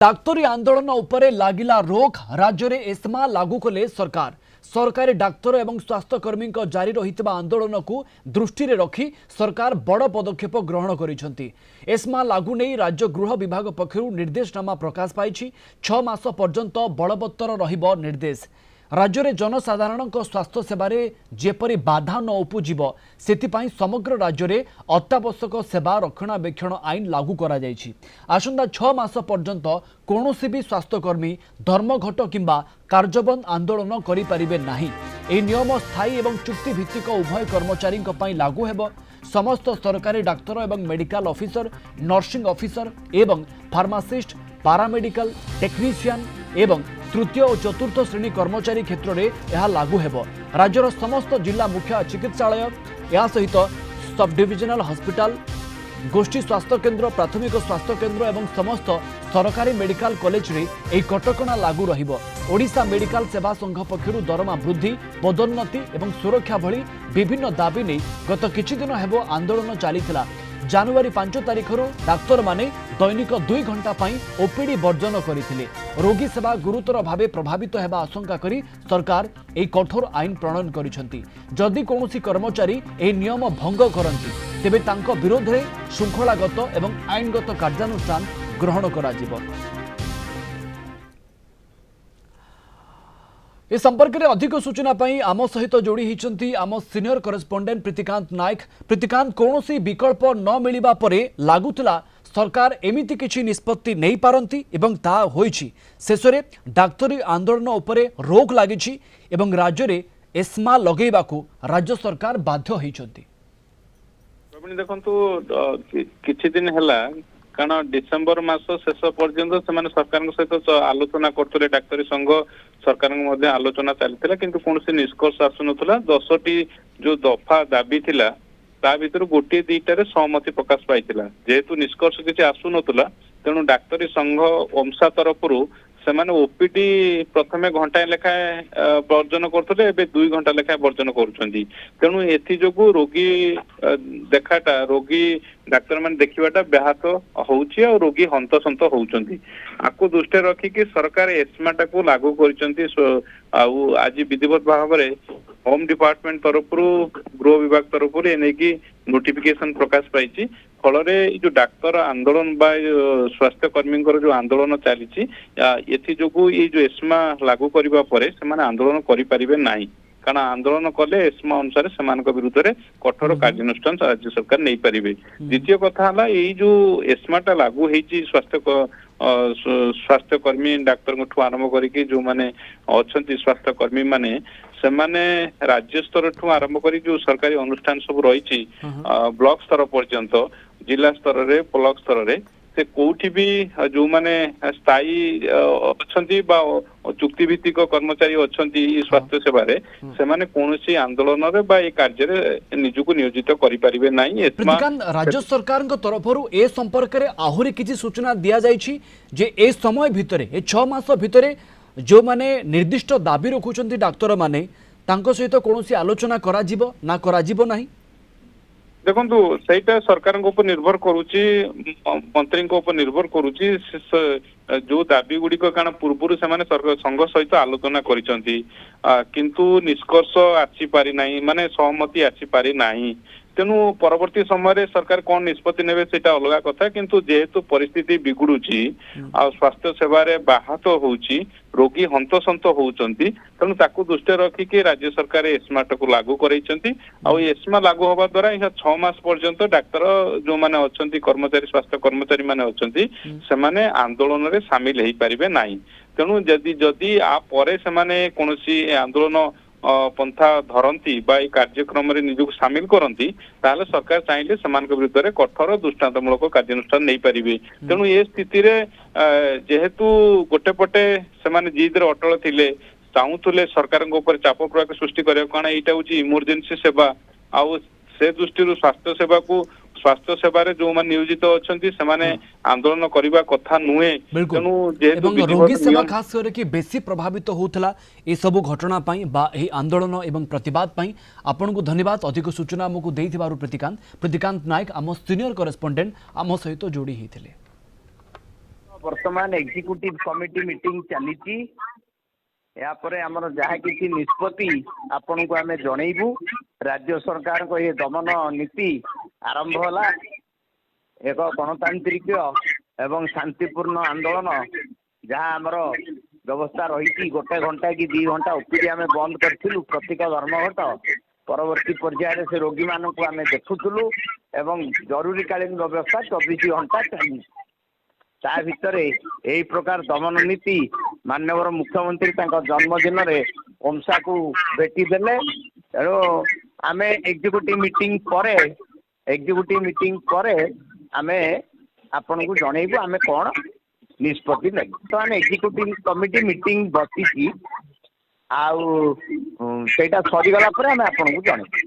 डाक्तरी आंदोलन उपरे लागिला रोक राज्य में एस्मा लागू कले सरकार सरकारी डाक्तर एवं स्वास्थ्यकर्मी जारी रहितबा आंदोलन को दृष्टि रखी सरकार बड़ पदक्षेप ग्रहण करिसेंती। एस्मा लागू नहीं राज्य गृह विभाग पक्षरु निर्देशनामा प्रकाश पाई 6 मास पर्यंत बलवत्तर रहिबो निर्देश। राज्य में जनसाधारण स्वास्थ्य सेवार जेपरी बाधा न उपजीव से समग्र राज्य में अत्यावश्यक सेवा रक्षणाबेक्षण आईन लागू करा जायछि। आसंता 6 मास पर्यंत कौनसी भी स्वास्थ्यकर्मी धर्मघट किंबा कार्यबंद आंदोलन करिपारिबे नाही। एही नियम स्थायी एवं चुक्तिभित्तिक उभय कर्मचारी लागू हेब। समस्त सरकारी डाक्तर एवं मेडिकल ऑफिसर नर्सिंग ऑफिसर एवं फार्मासिस्ट पारामेडिकल टेक्नीशियन एवं तृतीय और चतुर्थ श्रेणी कर्मचारी क्षेत्र में यह लागू हेब। राज्यर समस्त जिला मुख्य चिकित्सालय या सहित सब डिविजनल हॉस्पिटल गोष्ठी स्वास्थ्य केन्द्र प्राथमिक स्वास्थ्य केन्द्र एवं समस्त सरकारी मेडिकल कॉलेज रे एही कटकणा लागू रहिबो। ओडिशा मेडिकल सेवा संघ पक्षरु दरमा वृद्धि पदोन्नति एवं सुरक्षा भली विभिन्न दाबी नहीं गत किछि दिन हेबो आंदोलन चलीथिला। जनवरी 5 तारिख डाक्तर माने दैनिक 2 घंटा पाई ओपीडी वर्जन करथिले। रोगी सेवा गुरुतर भावे प्रभावित हेबा आशंका करी सरकार एही कठोर आईन प्रणयन करिसेंती। जदि कोनोसी कर्मचारी एही नियम भंग करंती तेबे तांको विरोध रे शृंखलागत एवं आईनगत कार्यानुष्ठान ग्रहण करा जिवो। ए संपर्क में अधिक सूचना आम सहित जोड़ी होती आम सीनियर करेस्पोंडेंट प्रीतिकांत नायक। प्रीतिकांत, कौन विकल्प न मिलवा परे लागुला सरकार एमिति किछि निष्पत्ति नहीं पारंती एवं ता होईछि शेष में डाक्तरी आंदोलन उपरे रोक लगी एवं राज्य में एस्मा लगेबाकू राज्य सरकार बाध्य होइछंती। देखंतु किछि दिन हैला कारण डिसेम्बर मास शेष पर्यंत से सरकार सहित आलोचना करते डाक्तरी संघ सरकार आलोचना चलता किंतु कौन निष्कर्ष आसुना। 10टी जो दफा दाबी थिला ता भीतर गोटे दुईटार सहमति प्रकाश पाई जेहेतु निष्कर्ष किसी आसुना तेणु डाक्तरी संघ ओमसा तरफ से ओपीडी प्रथमे घंटाए लेखाएं वर्जन करते 2 घंटा लेखाएं वर्जन करुँच। तेणु एजु रोगी देखाटा रोगी डाक्तर मान देखा व्याहत होउछि और रोगी हंतसंत होउछंती। आकु दृष्टि रखिकी सरकार एस्मा टाकू लागू करिसंती। आज विधिवत भाव में होम डिपार्टमेंट तरफ गृह विभाग तरफ एनेकी नोटिफिकेशन प्रकाश पाई फल जो डाक्तर आंदोलन बा स्वास्थ्य कर्मी जो आंदोलन चली जो एस्मा लागू करने पर से आंदोलन करें ना कारण आंदोलन कले एस्मा अनुसार से विरुद्ध में कठोर कार्यानुष्ठान राज्य सरकार नहीं पारे। द्वितीय कथा ये जो एस्माटा लागू होती स्वास्थ्य कर्मी डाक्तर आरंभ करके जो मैंने अच्छा स्वास्थ्य कर्मी माने से माने राज्य स्तर ठू आरंभ कर जो सरकारी अनुष्ठान सब रही ब्लॉक स्तर पर्यंत जिला स्तर रे ब्लॉक स्तर रे से कोठी भी जो माने स्थायी अच्छी चुक्ति भित्तिक कर्मचारी अच्छा स्वास्थ्य सेवा से माने कौनसी आंदोलन रे बा ए कार्य रे निजको नियोजित करि परिबे नाही। राज्य सरकार तरफ ए संपर्क रे आहुरी किछि सूचना दिया जायछि जे ए समय भितरे ए 6 मास भितरे जो माने निर्दिष्ट दाबी रखुचंती डाक्तर माने तांको सहित कौनसी आलोचना करा जिवो ना करा जिवो नाही। देखो सहीटा सरकार निर्भर करुच्ची मंत्री निर्भर करुच्ची जो दाबी गुड़िक कारण पूर्व से संघ सहित आलोचना करिसंती किंतु निष्कर्ष आसी पारि नाही माने सहमति आसी पारि नाही। तेणु परवर्ती समय सरकार कौन निष्पत्ति नेबे सेटा अलग कथा किंतु जेहेतु परिस्थिति बिगुड़ुची आ स्वास्थ्य सेवा रे बाहत होउची रोगी हंतसंत होउचंती तेणु ताकू दृष्टि रखिकी राज्य सरकार एस्मा को लागू करैचंती। आ एस्मा लागू होबा द्वारा यह 6 मास पर्यंत डाक्तर जो माने अछंती कर्मचारी स्वास्थ्य कर्मचारी माने अछंती से माने आंदोलन रे शामिल हेई परिबे नाही। तेणु जदि आ परे से माने कोनोसी आंदोलन पंथा धरती कार्यक्रम निजक सामिल करती ताहले सरकार चाहिए से विरुद्ध में कठोर दृष्टांतमूलक कार्यानुष्ठान नहीं पारे। तेणु ये स्थिति रे जेहेतु गोटे पटे से जिद अटल थिले चाहूले सरकार चाप प्रयोग सृष्टि कर कारण यहाँ हूँ इमरजेंसी सेवा आउ से दृष्टि स्वास्थ्य सेवा को स्वास्थ्य सेवा जो मान नियोजित अच्छा से आंदोलन करने कथा नुहे। रोगी सेवा खास करके बेसी प्रभावित होता ये सब घटना आंदोलन एवं प्रतिवाद आपन को धन्यवाद। अधिक सूचना आमको देथिबारु प्रीतिकांत नायक आम सीनियर करेस्पोंडेंट आम सहित जोड़ी होते। वर्तमान एग्जीक्यूटिव कमिटी मीटिंग चली यापर आमर जहाँ किसी निष्पत्ति आपण को आम जनइबू राज्य सरकार को ये दमन नीति आरंभ होला एक गणतांत्रिक एवं शांतिपूर्ण आंदोलन जहाँ आमर व्यवस्था रही गोटे घंटा कि 2 घंटा ओपीडी आम बंद करूँ प्रत्येक धर्मघट परवर्ती पर्यायर से रोगी मान को आम देखुलु एवं जरूरीकालीन व्यवस्था 24 घंटा चली ता भितर यही प्रकार दमन नीति माननीय मुख्यमंत्री जन्मदिन रे ओमसा को भेटी देले तेणु आम एग्जीक्यूटिव मीटिंग पर आम आपण को जनइबू आम कौन निष्पत्ति नहीं तो आम एग्जीक्यूटिव कमिटी मीटिंग बसी आउ सेटा सरीगला पर आम आपण को जनइबू।